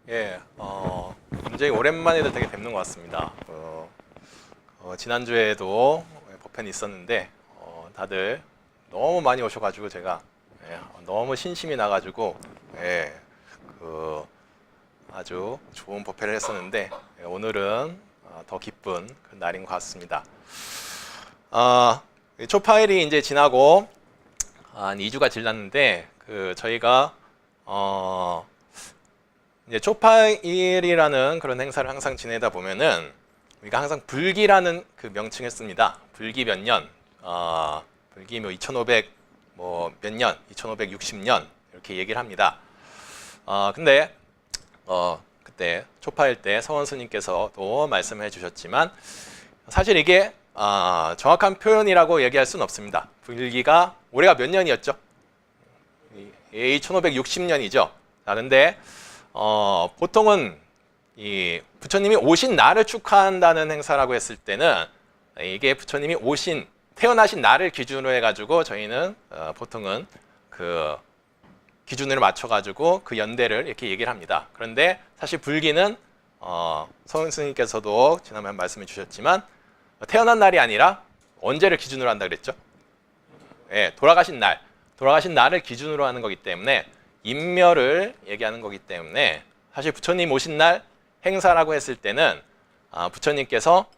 예, 굉장히 오랜만에도 되게 뵙는 것 같습니다. 지난주에도 법회는 있었는데, 다들 너무 많이 오셔가지고 제가 너무 신심이 나가지고, 아주 좋은 법회를 했었는데, 오늘은 더 기쁜 그 날인 것 같습니다. 초파일이 이제 지나고 한 2주가 지났는데, 저희가, 이제 초파일이라는 그런 행사를 항상 지내다 보면은 우리가 항상 불기라는 그 명칭을 씁니다. 불기 몇 년, 불기 뭐 2500 뭐 몇 년, 2560년 이렇게 얘기를 합니다. 근데 그때 초파일 때 서원 스님께서도 말씀해 주셨지만 사실 이게 정확한 표현이라고 얘기할 수는 없습니다. 불기가 올해가 몇 년이었죠? 2560년이죠. 자, 근데 보통은 이 부처님이 오신 날을 축하한다는 행사라고 했을 때는 이게 부처님이 태어나신 날을 기준으로 해가지고 저희는 보통은 그 기준으로 맞춰가지고 그 연대를 이렇게 얘기를 합니다. 그런데 사실 불기는 서은 스님께서도 지난번에 말씀해 주셨지만 태어난 날이 아니라 언제를 기준으로 한다 그랬죠? 예, 돌아가신 날을 기준으로 하는 거기 때문에 인멸을 얘기하는 거기 때문에 사실 부처님 오신 날 행사라고 했을 때는 부처님께서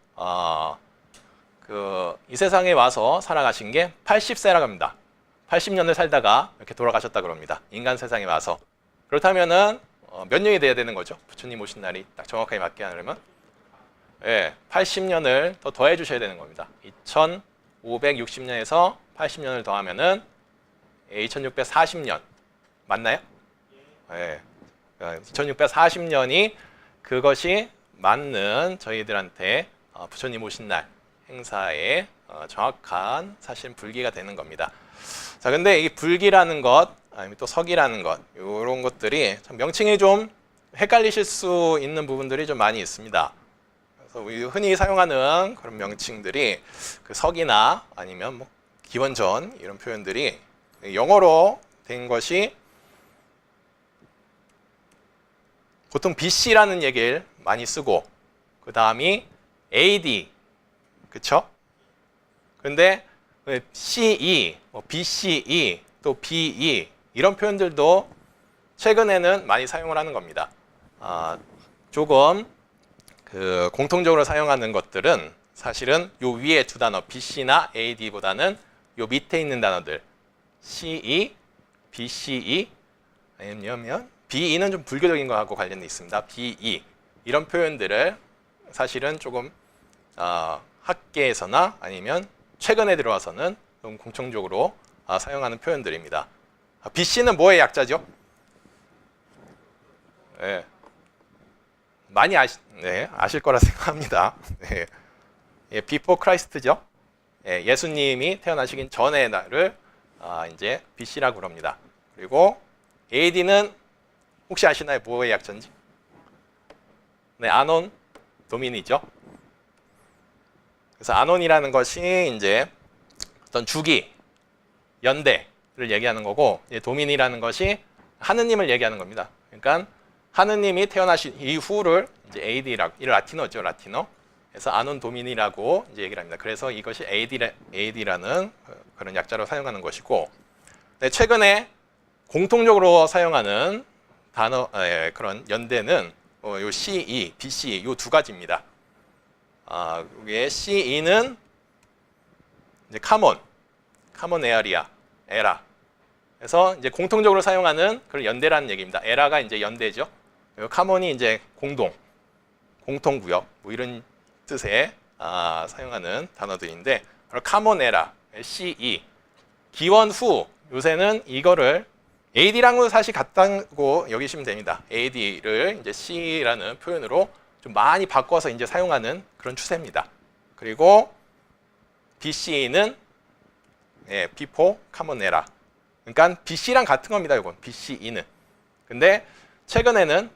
이 세상에 와서 살아가신 게 80세라고 합니다. 80년을 살다가 이렇게 돌아가셨다 그럽니다. 인간 세상에 와서. 그렇다면은 몇 년이 돼야 되는 거죠? 부처님 오신 날이 딱 정확하게 맞게 하려면 80년을 더 더해 주셔야 되는 겁니다. 2560년에서 80년을 더하면은 2640년 맞나요? 네. 2640년이 그것이 맞는 저희들한테 부처님 오신 날 행사의 정확한 사실 불기가 되는 겁니다. 자, 근데 이 불기라는 것, 아니면 또 석이라는 것, 이런 것들이 참 명칭이 좀 헷갈리실 수 있는 부분들이 좀 많이 있습니다. 그래서 우리 흔히 사용하는 그런 명칭들이 그 석이나 아니면 뭐 기원전 이런 표현들이 영어로 된 것이 보통 BC라는 얘기를 많이 쓰고 그 다음이 AD, 그쵸? 근데 CE, BCE, 또 BE 이런 표현들도 최근에는 많이 사용을 하는 겁니다. 조금 그 공통적으로 사용하는 것들은 사실은 요 위에 두 단어 BC나 AD보다는 요 밑에 있는 단어들 CE, BCE 아니면 BE는 좀 불교적인 것하고 관련돼 있습니다. BE 이런 표현들을 사실은 조금 학계에서나 아니면 최근에 들어와서는 좀 공통적으로 사용하는 표현들입니다. BC는 뭐의 약자죠? 네. 많이 아실 거라 생각합니다. 네. Before Christ죠. 예수님이 태어나시긴 전의 날을 이제 BC라고 그럽니다. 그리고 AD는 혹시 아시나요? 뭐의 약자인지? 네, 아논 도민이죠. 그래서 아논이라는 것이 이제 어떤 주기, 연대를 얘기하는 거고, 도민이라는 것이 하느님을 얘기하는 겁니다. 그러니까 하느님이 태어나신 이후를 이제 AD라고, 이 라틴어죠, 라틴어. 그래서 아논 도민이라고 이제 얘기를 합니다. 그래서 이것이 AD라는 그런 약자로 사용하는 것이고, 네, 최근에 공통적으로 사용하는 단어, 그런 연대는 요 CE, BCE 요 두 가지입니다. 이게 CE는 이제 common area, 에라. 그래서 이제 공통적으로 사용하는 그런 연대라는 얘기입니다. 에라가 이제 연대죠. 그리고 common이 이제 공통구역, 뭐 이런 뜻의 사용하는 단어들인데, 바로 common era, CE. 기원 후 요새는 이거를 AD랑은 사실 같다고 여기시면 됩니다. AD를 이제 C라는 표현으로 좀 많이 바꿔서 이제 사용하는 그런 추세입니다. 그리고 BC는 Before Common Era. 그러니까 BC랑 같은 겁니다. 이건 BCE는. 근데 최근에는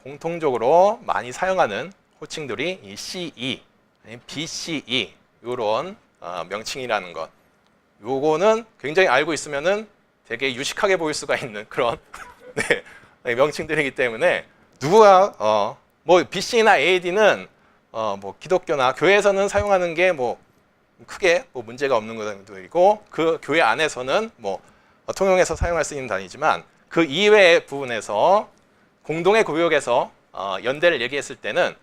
공통적으로 많이 사용하는 호칭들이 이 CE, BCE 이런 명칭이라는 것. 요거는 굉장히 알고 있으면은 되게 유식하게 보일 수가 있는 그런 명칭들이기 때문에 누가 뭐 BC나 AD는 뭐 기독교나 교회에서는 사용하는 게 뭐 크게 뭐 문제가 없는 것들이고 그 교회 안에서는 뭐 통용해서 사용할 수 있는 단위지만 그 이외의 부분에서 공동의 구역에서 연대를 얘기했을 때는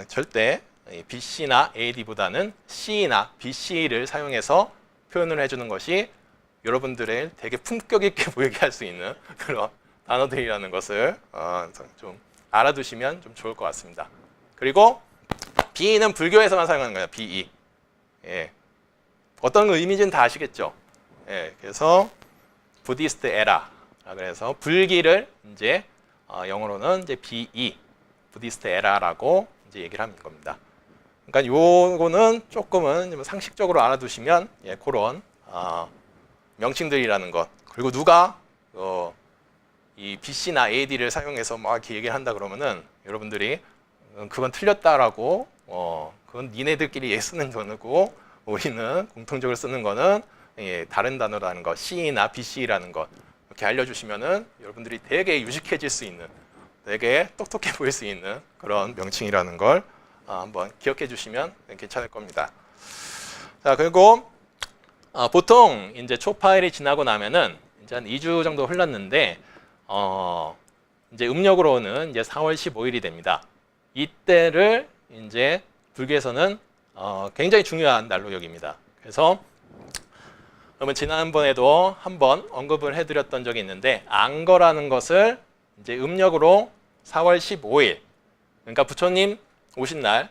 절대 BC나 AD보다는 C나 BC를 사용해서 표현을 해주는 것이 여러분들의 되게 품격 있게 보이게 할 수 있는 그런 단어들이라는 것을 좀 알아두시면 좀 좋을 것 같습니다. 그리고 BE는 불교에서만 사용하는 거예요. BE. 예. 어떤 의미인지는 다 아시겠죠? 예. 그래서 부디스트 에라. 그래서 불기를 이제 영어로는 이제 BE, 부디스트 에라라고 이제 얘기를 하는 겁니다. 그러니까 요거는 조금은 상식적으로 알아두시면 그런 명칭들이라는 것. 그리고 누가 이 BC나 AD를 사용해서 막 이렇게 얘기를 한다 그러면은 여러분들이 그건 틀렸다라고 그건 니네들끼리 쓰는 거고 우리는 공통적으로 쓰는 거는 다른 단어라는 것, C나 BC라는 것 이렇게 알려주시면은 여러분들이 되게 유식해질 수 있는, 되게 똑똑해 보일 수 있는 그런 명칭이라는 걸 한번 기억해 주시면 괜찮을 겁니다. 자, 그리고 보통 이제 초파일이 지나고 나면은 이제 한 2주 정도 흘렀는데 이제 음력으로는 이제 4월 15일이 됩니다. 이때를 이제 불교에서는 굉장히 중요한 날로 여깁니다. 그래서 그러면 지난번에도 한번 언급을 해드렸던 적이 있는데 안거라는 것을 이제 음력으로 4월 15일, 그러니까 부처님 오신 날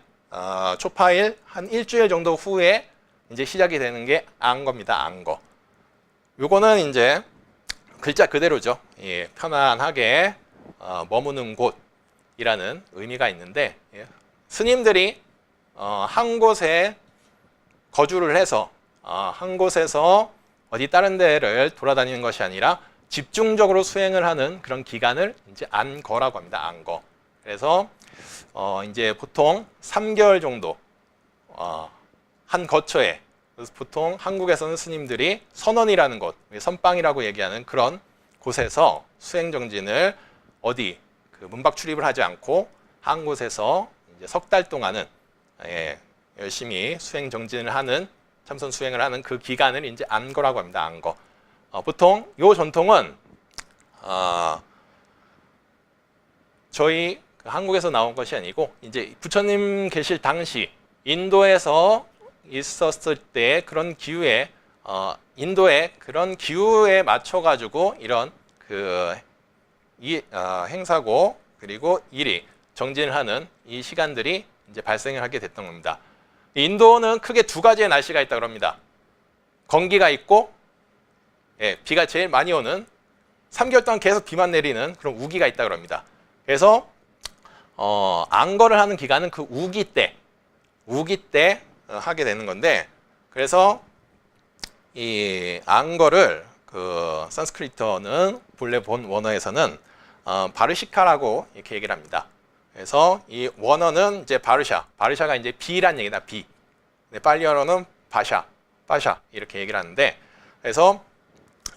초파일 한 일주일 정도 후에 이제 시작이 되는 게 안거입니다. 안거. 요거는 이제 글자 그대로죠. 예, 편안하게 머무는 곳이라는 의미가 있는데 스님들이 한 곳에 거주를 해서 한 곳에서 어디 다른 데를 돌아다니는 것이 아니라 집중적으로 수행을 하는 그런 기간을 이제 안거라고 합니다. 안거. 그래서 이제 보통 3개월 정도 한 거처에, 그래서 보통 한국에서는 스님들이 선원이라는 곳, 선방이라고 얘기하는 그런 곳에서 수행 정진을 어디 그 문박 출입을 하지 않고 한 곳에서 이제 석 달 동안은 열심히 수행 정진을 하는, 참선 수행을 하는 그 기간을 이제 안거라고 합니다. 안거. 보통 이 전통은 저희 한국에서 나온 것이 아니고 이제 부처님 계실 당시 인도에서 있었을 때 그런 기후에 인도의 그런 기후에 맞춰 가지고 이런 행사고 그리고 일이 정진을 하는 이 시간들이 이제 발생을 하게 됐던 겁니다. 인도는 크게 두 가지의 날씨가 있다고 합니다. 건기가 있고 비가 제일 많이 오는 3개월 동안 계속 비만 내리는 그런 우기가 있다고 합니다. 그래서 안거를 하는 기간은 그 우기 때 하게 되는 건데, 그래서 이 안거를 그 산스크리트어는 본래 본 원어에서는 바르시카라고 이렇게 얘기를 합니다. 그래서 이 원어는 이제 바르샤가 이제 비란 얘기다. 비. 빨리어로는 바샤 이렇게 얘기를 하는데, 그래서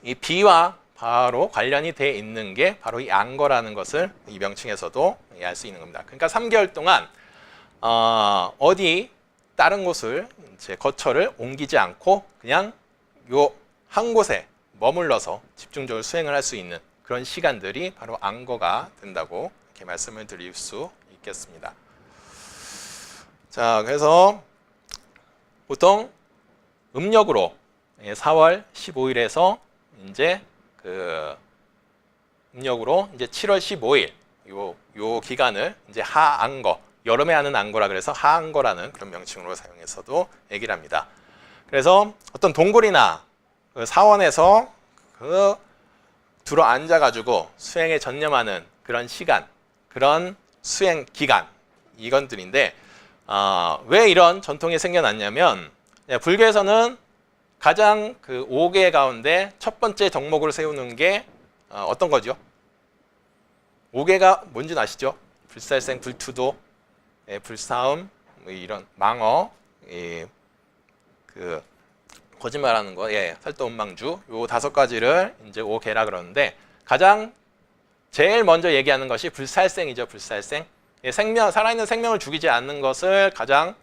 이 비와 바로 관련이 돼 있는 게 바로 이 안거라는 것을 이 명칭에서도 알 수 있는 겁니다. 그러니까 3개월 동안 어디 다른 곳을 이제 거처를 옮기지 않고 그냥 요 한 곳에 머물러서 집중적으로 수행을 할 수 있는 그런 시간들이 바로 안거가 된다고 이렇게 말씀을 드릴 수 있겠습니다. 자, 그래서 보통 음력으로 4월 15일에서 이제 음력으로 이제 7월 15일 요 기간을 이제 하안거, 여름에 하는 안거라 그래서 하안거라는 그런 명칭으로 사용해서도 얘기를 합니다. 그래서 어떤 동굴이나 그 사원에서 들어 앉아가지고 수행에 전념하는 그런 시간, 그런 수행 기간, 이건들인데 왜 이런 전통이 생겨났냐면 불교에서는 가장 그 5개 가운데 첫 번째 덕목을 세우는 게 어떤 거죠? 5개가 뭔지 아시죠? 불살생, 불투도, 불사음, 뭐 이런 망어, 그 거짓말하는 거, 살도원망주, 요 5가지를 이제 5개라 그러는데 가장 제일 먼저 얘기하는 것이 불살생이죠. 불살생. 살아있는 생명을 죽이지 않는 것을 가장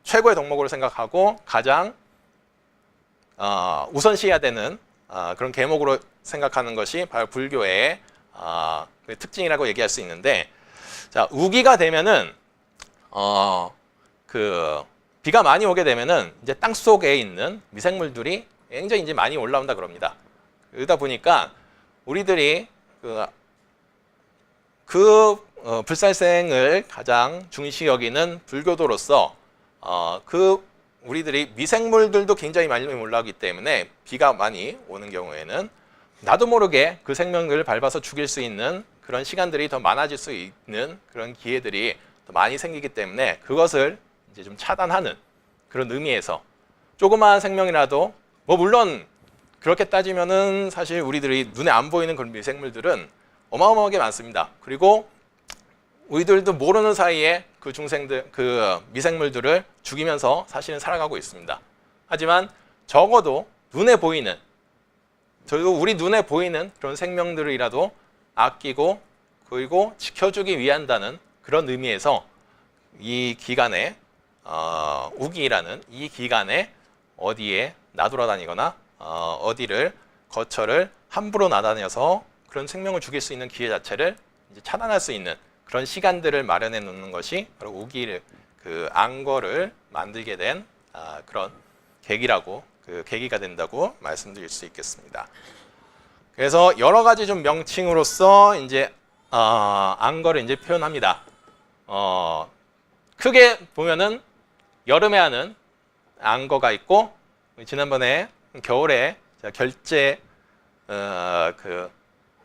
최고의 덕목으로 생각하고 가장 우선시해야 되는 그런 계목으로 생각하는 것이 바로 불교의 그 특징이라고 얘기할 수 있는데, 자, 우기가 되면은 그 비가 많이 오게 되면은 이제 땅 속에 있는 미생물들이 굉장히 이제 많이 올라온다 그럽니다. 그러다 보니까 우리들이 불살생을 가장 중시 여기는 불교도로서 우리들이 미생물들도 굉장히 많이 올라오기 때문에 비가 많이 오는 경우에는 나도 모르게 그 생명을 밟아서 죽일 수 있는 그런 시간들이 더 많아질 수 있는 그런 기회들이 더 많이 생기기 때문에 그것을 이제 좀 차단하는 그런 의미에서 조그마한 생명이라도 뭐 물론 그렇게 따지면은 사실 우리들이 눈에 안 보이는 그런 미생물들은 어마어마하게 많습니다. 그리고 우리들도 모르는 사이에 그 미생물들을 죽이면서 사실은 살아가고 있습니다. 하지만 적어도 눈에 보이는, 우리 눈에 보이는 그런 생명들이라도 아끼고 그리고 지켜주기 위한다는 그런 의미에서 이 기간에 우기라는 이 기간에 어디에 나돌아다니거나 어디를 거처를 함부로 나다녀서 그런 생명을 죽일 수 있는 기회 자체를 이제 차단할 수 있는 그런 시간들을 마련해 놓는 것이 바로 우기를 안거를 만들게 된 그런 계기가 된다고 말씀드릴 수 있겠습니다. 그래서 여러 가지 좀 명칭으로서 이제 안거를 이제 표현합니다. 크게 보면은 여름에 하는 안거가 있고, 지난번에 겨울에 결제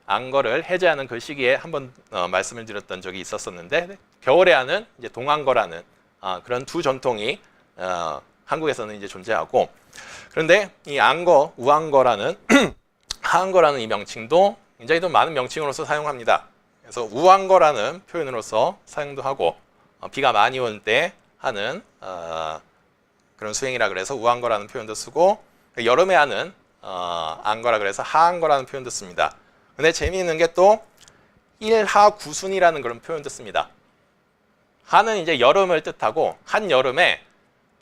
안거를 해제하는 그 시기에 한번 말씀을 드렸던 적이 있었었는데, 겨울에 하는 이제 동안거라는 그런 두 전통이 한국에서는 이제 존재하고, 그런데 이 안거, 우안거라는 하안거라는 이 명칭도 굉장히 또 많은 명칭으로서 사용합니다. 그래서 우안거라는 표현으로서 사용도 하고, 비가 많이 올 때 하는 그런 수행이라 그래서 우안거라는 표현도 쓰고, 여름에 하는 안거라 그래서 하안거라는 표현도 씁니다. 근데 재미있는 게 또 일하구순이라는 그런 표현도 씁니다. 하는 이제 여름을 뜻하고, 한여름에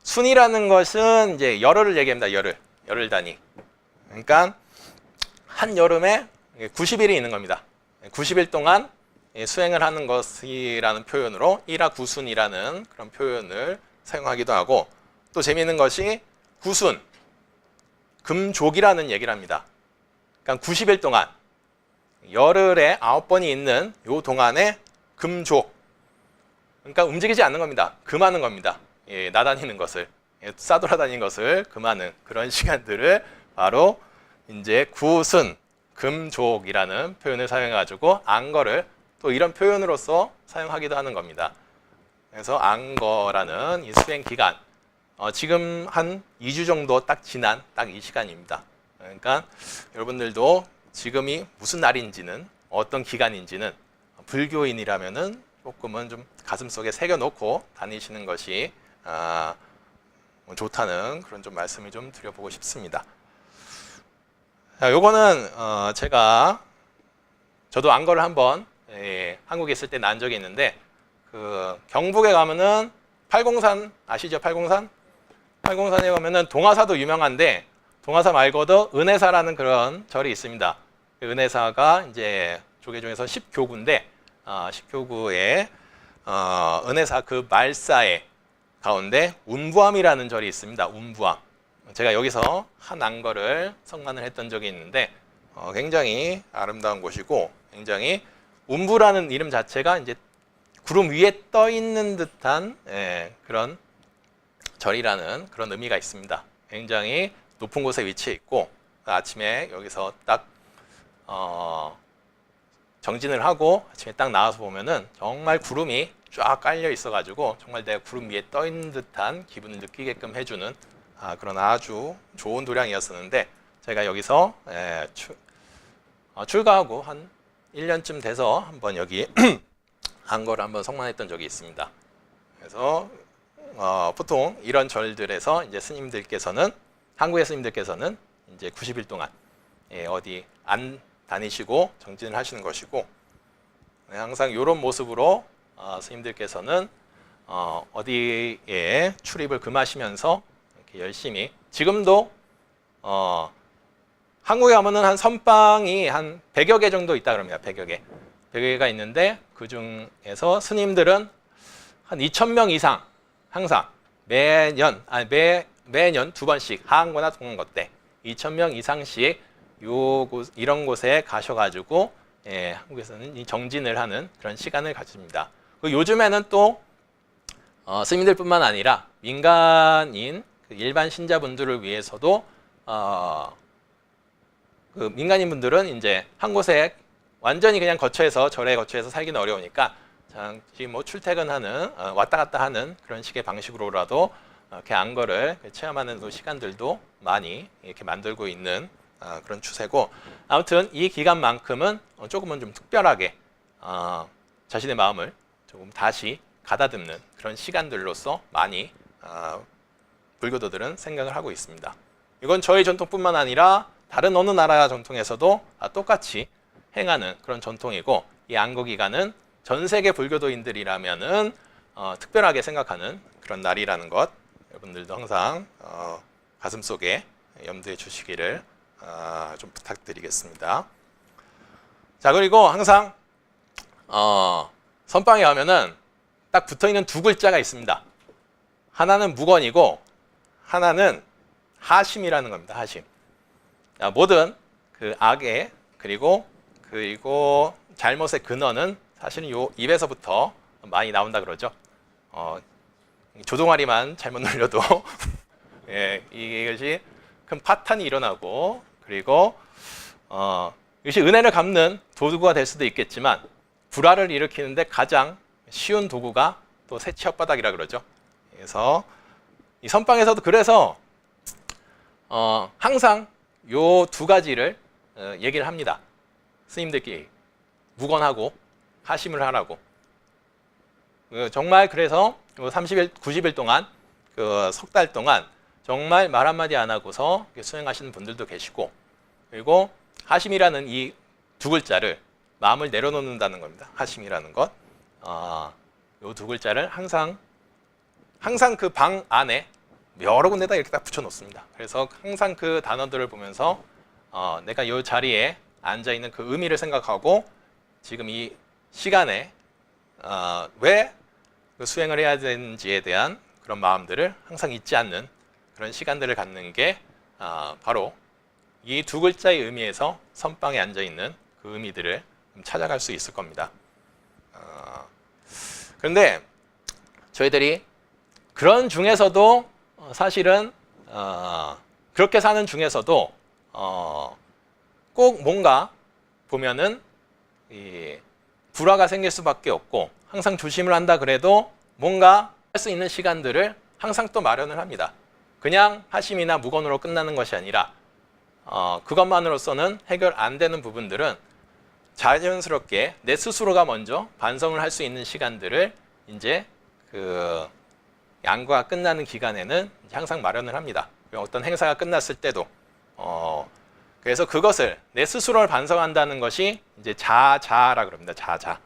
순이라는 것은 이제 열흘을 얘기합니다. 열흘 단위. 그러니까 한여름에 90일이 있는 겁니다. 90일 동안 수행을 하는 것이라는 표현으로 일하구순이라는 그런 표현을 사용하기도 하고, 또 재미있는 것이 구순, 금족이라는 얘기를 합니다. 그러니까 90일 동안 열흘에 9번이 있는 요 동안에 금족, 그러니까 움직이지 않는 겁니다. 금하는 겁니다. 나다니는 것을, 싸돌아다니는 것을 금하는 그런 시간들을 바로 이제 구순, 금족이라는 표현을 사용해가지고 안거를 또 이런 표현으로서 사용하기도 하는 겁니다. 그래서 안거라는 이 수행 기간, 지금 한 2주 정도 딱 지난 딱 이 시간입니다. 그러니까 여러분들도 지금이 무슨 날인지는, 어떤 기간인지는 불교인이라면은 조금은 좀 가슴속에 새겨놓고 다니시는 것이 좋다는 그런 좀 말씀을 좀 드려보고 싶습니다. 자, 요거는 저도 안거를 한번 한국에 있을 때 난 적이 있는데, 경북에 가면은 팔공산 아시죠? 팔공산에 가면은 동화사도 유명한데, 동화사 말고도 은혜사라는 그런 절이 있습니다. 은혜사가 이제 조계 중에서 10교구인데, 10교구에 은혜사 그 말사의 가운데 운부암이라는 절이 있습니다. 운부암. 제가 여기서 한 안거를 성만을 했던 적이 있는데, 굉장히 아름다운 곳이고, 굉장히 운부라는 이름 자체가 이제 구름 위에 떠 있는 듯한 그런 절이라는 그런 의미가 있습니다. 굉장히 높은 곳에 위치해 있고, 아침에 여기서 딱 정진을 하고 아침에 딱 나와서 보면은 정말 구름이 쫙 깔려 있어가지고 정말 내가 구름 위에 떠 있는 듯한 기분을 느끼게끔 해주는 그런 아주 좋은 도량이었었는데, 제가 여기서 출가하고 한 1년쯤 돼서 한번 여기 안거를 한번 성만했던 적이 있습니다. 그래서 보통 이런 절들에서 이제 스님들께서는, 한국의 스님들께서는 이제 90일 동안 어디 다니시고 정진을 하시는 것이고, 항상 이런 모습으로 스님들께서는 어디에 출입을 금하시면서 이렇게 열심히, 지금도 한국에 가면은 한 선방이 한 100여 개 정도 있다 그럽니다. 100여 개. 100여 개가 있는데 그 중에서 스님들은 한 2,000명 이상 항상 매년 두 번씩 하한거나 동한거 때 2,000명 이상씩 이런 곳에 가셔가지고 한국에서는 이 정진을 하는 그런 시간을 가집니다. 요즘에는 또 스님들뿐만 아니라 민간인 일반 신자분들을 위해서도 그 민간인분들은 이제 한 곳에 완전히 그냥 거처에서 절에 거처에서 살기는 어려우니까 잠시 뭐 출퇴근하는 왔다 갔다 하는 그런 식의 방식으로라도 이렇게 안거를 체험하는 그 시간들도 많이 이렇게 만들고 있는 그런 추세고, 아무튼 이 기간만큼은 조금은 좀 특별하게 자신의 마음을 조금 다시 가다듬는 그런 시간들로서 많이 불교도들은 생각을 하고 있습니다. 이건 저희 전통뿐만 아니라 다른 어느 나라 전통에서도 똑같이 행하는 그런 전통이고, 이 안거 기간은 전 세계 불교도인들이라면은 특별하게 생각하는 그런 날이라는 것, 여러분들도 항상 가슴속에 염두에 주시기를 좀 부탁드리겠습니다. 자, 그리고 항상 선방에 가면은 딱 붙어있는 두 글자가 있습니다. 하나는 무건이고 하나는 하심이라는 겁니다. 하심. 모든 그 악의 그리고 잘못의 근원은 사실은 요 입에서부터 많이 나온다 그러죠. 조종아리만 잘못 눌려도 예, 이것이 큰 파탄이 일어나고, 그리고 이것이 은혜를 갚는 도구가 될 수도 있겠지만 불화를 일으키는데 가장 쉬운 도구가 또 세치 혓바닥이라 그러죠. 그래서 이 선방에서도 그래서 항상 요 두 가지를 얘기를 합니다. 스님들끼리 무건하고 하심을 하라고. 정말 그래서 30일, 90일 동안 석 달 동안 정말 말 한마디 안 하고서 수행하시는 분들도 계시고, 그리고 하심이라는 이 두 글자를 마음을 내려놓는다는 겁니다. 하심이라는 것. 요 두 글자를 항상 그 방 안에 여러 군데다 이렇게 딱 붙여놓습니다. 그래서 항상 그 단어들을 보면서 내가 이 자리에 앉아 있는 그 의미를 생각하고 지금 이 시간에 왜 수행을 해야 되는지에 대한 그런 마음들을 항상 잊지 않는 그런 시간들을 갖는 게 바로 이 두 글자의 의미에서 선방에 앉아 있는 그 의미들을 찾아갈 수 있을 겁니다. 그런데 저희들이 그런 중에서도 사실은 그렇게 사는 중에서도 꼭 뭔가 보면은 이 불화가 생길 수밖에 없고, 항상 조심을 한다 그래도 뭔가 할 수 있는 시간들을 항상 또 마련을 합니다. 그냥 하심이나 무건으로 끝나는 것이 아니라 그것만으로서는 해결 안 되는 부분들은 자연스럽게 내 스스로가 먼저 반성을 할 수 있는 시간들을 이제 그 양거가 끝나는 기간에는 항상 마련을 합니다. 어떤 행사가 끝났을 때도 그래서 그것을 내 스스로를 반성한다는 것이 이제 자자라 그럽니다. 자자.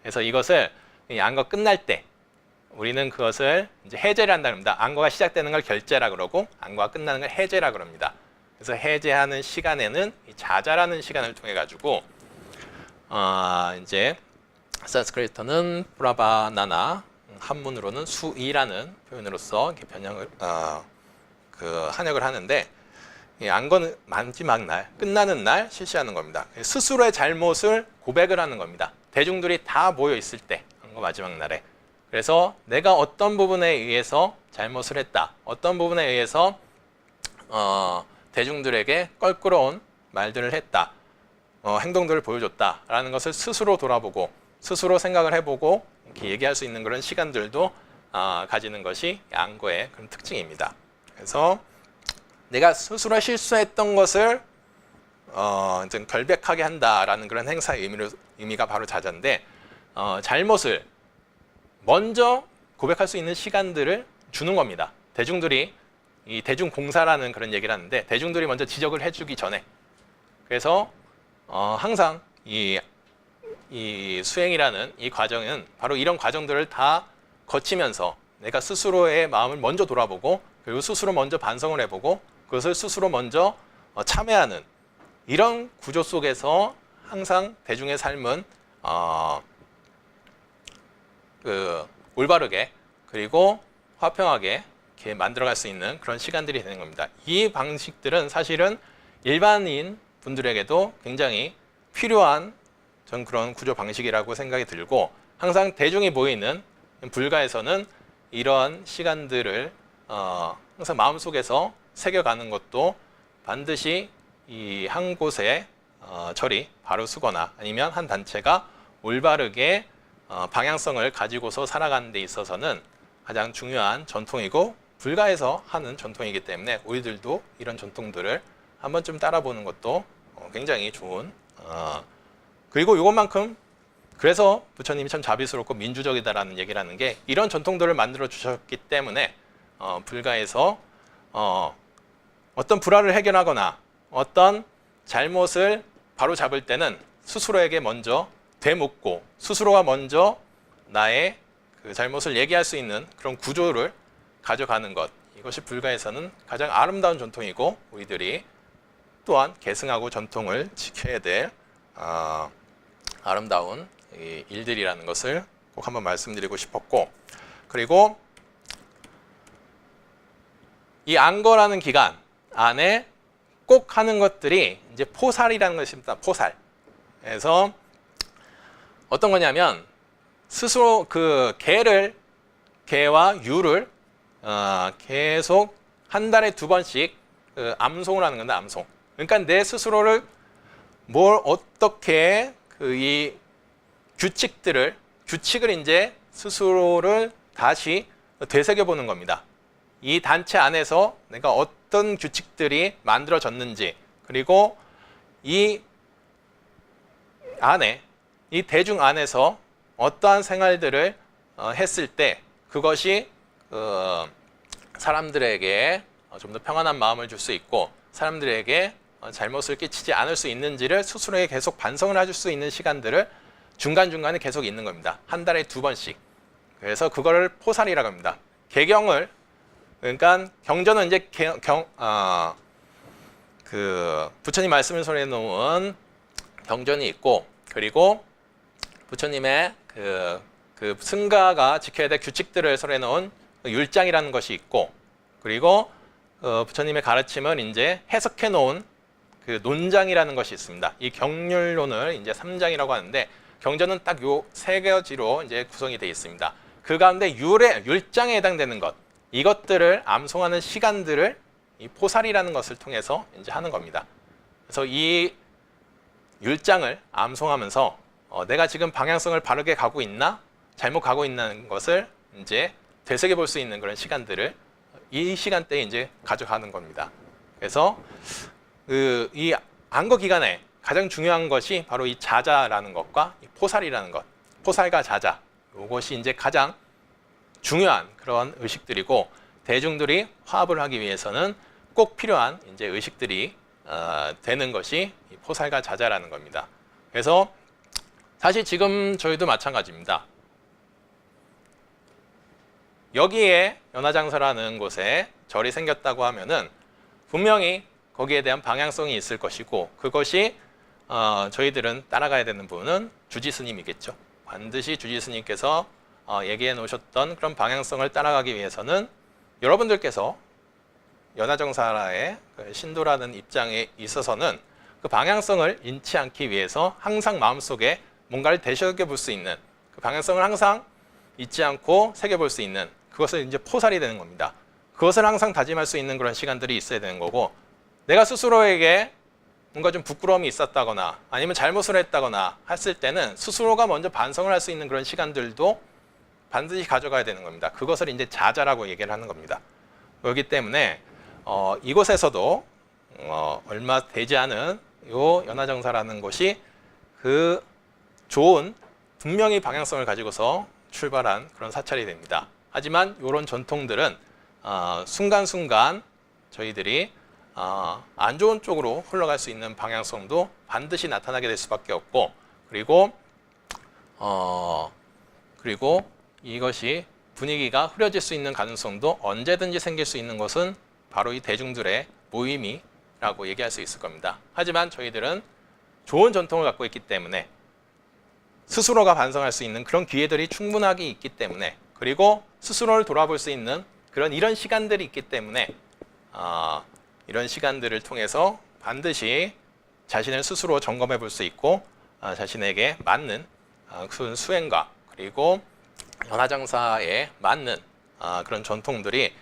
그래서 이것을 양거 끝날 때 우리는 그것을 이제 해제를 한다 그럽니다. 안거가 시작되는 걸 결제라 그러고 안거가 끝나는 걸 해제라 그럽니다. 그래서 해제하는 시간에는 이 자자라는 시간을 통해 가지고 이제 산스크리트는 프라바나나, 한문으로는 수이라는 표현으로서 이렇게 변형을 한역을 하는데, 이 안거는 마지막 날, 끝나는 날 실시하는 겁니다. 스스로의 잘못을 고백을 하는 겁니다. 대중들이 다 모여 있을 때, 안거 마지막 날에. 그래서 내가 어떤 부분에 의해서 잘못을 했다, 어떤 부분에 의해서 대중들에게 껄끄러운 말들을 했다, 행동들을 보여줬다라는 것을 스스로 돌아보고 스스로 생각을 해보고 이렇게 얘기할 수 있는 그런 시간들도 가지는 것이 안거의 그런 특징입니다. 그래서 내가 스스로 실수했던 것을 좀 결백하게 한다라는 그런 행사의 의미가 바로 자자인데, 잘못을 먼저 고백할 수 있는 시간들을 주는 겁니다. 대중들이 이 대중공사라는 그런 얘기를 하는데, 대중들이 먼저 지적을 해주기 전에. 그래서 항상 이 수행이라는 이 과정은 바로 이런 과정들을 다 거치면서 내가 스스로의 마음을 먼저 돌아보고 그리고 스스로 먼저 반성을 해보고 그것을 스스로 먼저 참회하는 이런 구조 속에서 항상 대중의 삶은 올바르게 그리고 화평하게 이렇게 만들어갈 수 있는 그런 시간들이 되는 겁니다. 이 방식들은 사실은 일반인 분들에게도 굉장히 필요한 전 그런 구조 방식이라고 생각이 들고 항상 대중이 모이는 불가에서는 이러한 시간들을 항상 마음속에서 새겨가는 것도 반드시 이 한 곳에 절이 바로 서거나 아니면 한 단체가 올바르게 방향성을 가지고서 살아가는 데 있어서는 가장 중요한 전통이고 불가에서 하는 전통이기 때문에 우리들도 이런 전통들을 한 번쯤 따라보는 것도 굉장히 좋은 그리고 이것만큼 그래서 부처님이 참 자비스럽고 민주적이다라는 얘기를 하는 게 이런 전통들을 만들어 주셨기 때문에 불가에서 어떤 불화를 해결하거나 어떤 잘못을 바로 잡을 때는 스스로에게 먼저 되묻고 스스로가 먼저 나의 그 잘못을 얘기할 수 있는 그런 구조를 가져가는 것 이것이 불가에서는 가장 아름다운 전통이고 우리들이 또한 계승하고 전통을 지켜야 될 아름다운 일들이라는 것을 꼭 한번 말씀드리고 싶었고 그리고 이 안거라는 기간 안에 꼭 하는 것들이 이제 포살이라는 것입니다. 포살. 그래서 어떤 거냐면 스스로 그 개와 유를 계속 한 달에 2번씩 그 암송을 하는 건데 암송. 그러니까 내 스스로를 뭘 어떻게 그 이 규칙을 이제 스스로를 다시 되새겨 보는 겁니다. 이 단체 안에서 내가 어떤 규칙들이 만들어졌는지 그리고 이 안에 이 대중 안에서 어떠한 생활들을 했을 때 그것이 사람들에게 좀 더 평안한 마음을 줄 수 있고 사람들에게 잘못을 끼치지 않을 수 있는지를 스스로에게 계속 반성을 해줄 수 있는 시간들을 중간중간에 계속 있는 겁니다. 한 달에 2번씩. 그래서 그거를 포살이라고 합니다. 개경을 그러니까 경전은 이제 그 부처님 말씀을 설해 놓은 경전이 있고 그리고 부처님의 그 승가가 지켜야 될 규칙들을 설해 놓은 율장이라는 것이 있고 그리고 부처님의 가르침을 이제 해석해 놓은 그 논장이라는 것이 있습니다. 이 경률론을 이제 3장이라고 하는데 경전은 딱 요 3가지로 이제 구성이 되어 있습니다. 그 가운데 율장에 해당되는 것 이것들을 암송하는 시간들을 이 포살이라는 것을 통해서 이제 하는 겁니다. 그래서 이 율장을 암송하면서 내가 지금 방향성을 바르게 가고 있나 잘못 가고 있는 것을 이제 되새겨 볼 수 있는 그런 시간들을 이 시간대에 이제 가져가는 겁니다. 그래서 이 안거 기간에 가장 중요한 것이 바로 이 자자라는 것과 이 포살이라는 것, 포살과 자자 이것이 이제 가장 중요한 그런 의식들이고 대중들이 화합을 하기 위해서는 꼭 필요한 이제 의식들이 되는 것이 이 포살과 자자라는 겁니다. 그래서 사실 지금 저희도 마찬가지입니다. 여기에 연화장사라는 곳에 절이 생겼다고 하면은 분명히 거기에 대한 방향성이 있을 것이고 그것이 저희들은 따라가야 되는 분은 주지스님이겠죠. 반드시 주지스님께서 얘기해 놓으셨던 그런 방향성을 따라가기 위해서는 여러분들께서 연화정사라의 신도라는 입장에 있어서는 그 방향성을 잃지 않기 위해서 항상 마음속에 뭔가를 되새겨 볼 수 있는 그 방향성을 항상 잊지 않고 새겨볼 수 있는 그것을 이제 포살이 되는 겁니다. 그것을 항상 다짐할 수 있는 그런 시간들이 있어야 되는 거고 내가 스스로에게 뭔가 좀 부끄러움이 있었다거나 아니면 잘못을 했다거나 했을 때는 스스로가 먼저 반성을 할 수 있는 그런 시간들도 반드시 가져가야 되는 겁니다. 그것을 이제 자자라고 얘기를 하는 겁니다. 그렇기 때문에 이곳에서도 얼마 되지 않은 요 연화정사라는 곳이 그 좋은 분명히 방향성을 가지고서 출발한 그런 사찰이 됩니다. 하지만 이런 전통들은 순간순간 저희들이 안 좋은 쪽으로 흘러갈 수 있는 방향성도 반드시 나타나게 될 수밖에 없고, 그리고 이것이 분위기가 흐려질 수 있는 가능성도 언제든지 생길 수 있는 것은 바로 이 대중들의 모임이라고 얘기할 수 있을 겁니다. 하지만 저희들은 좋은 전통을 갖고 있기 때문에 스스로가 반성할 수 있는 그런 기회들이 충분하게 있기 때문에, 그리고 스스로를 돌아볼 수 있는 이런 시간들이 있기 때문에 이런 시간들을 통해서 반드시 자신을 스스로 점검해 볼 수 있고 자신에게 맞는 수행과 그리고 연화장사에 맞는 그런 전통들이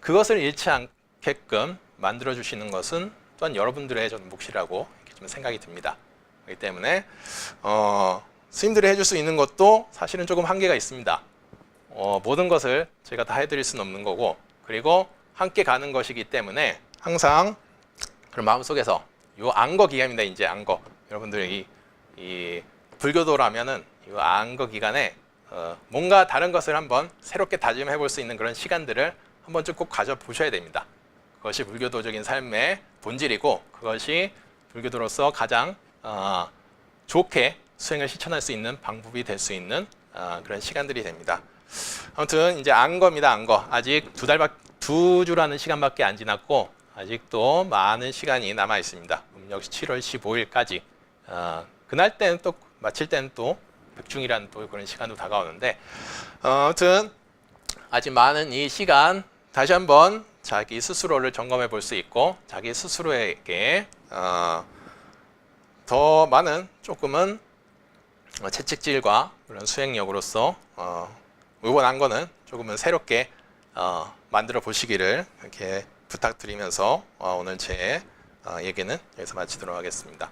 그것을 잃지 않게끔 만들어 주시는 것은 또한 여러분들의 저는 몫이라고 이렇게 좀 생각이 듭니다. 그렇기 때문에 스님들이 해줄 수 있는 것도 사실은 조금 한계가 있습니다. 모든 것을 제가 다 해드릴 수는 없는 거고, 그리고 함께 가는 것이기 때문에 항상 그런 마음속에서 요 안거 기간입니다. 이제 안거, 여러분들이 이 불교도라면은 이 안거 기간에 뭔가 다른 것을 한번 새롭게 다짐해 볼 수 있는 그런 시간들을 한 번쯤 꼭 가져 보셔야 됩니다. 그것이 불교도적인 삶의 본질이고, 그것이 불교도로서 가장 좋게 수행을 실천할 수 있는 방법이 될 수 있는 그런 시간들이 됩니다. 아무튼 이제 안거입니다. 안거. 아직 두 주라는 시간밖에 안 지났고 아직도 많은 시간이 남아 있습니다. 역시 7월 15일까지 그날 때는 또 마칠 때는 또 백중이라는 또 그런 시간도 다가오는데, 아무튼 아직 많은 이 시간 다시 한번 자기 스스로를 점검해 볼 수 있고, 자기 스스로에게 더 많은 조금은 채찍질과 그런 수행력으로서 이번 안거는 조금은 새롭게 만들어 보시기를 이렇게 부탁드리면서 오늘 제 얘기는 여기서 마치도록 하겠습니다.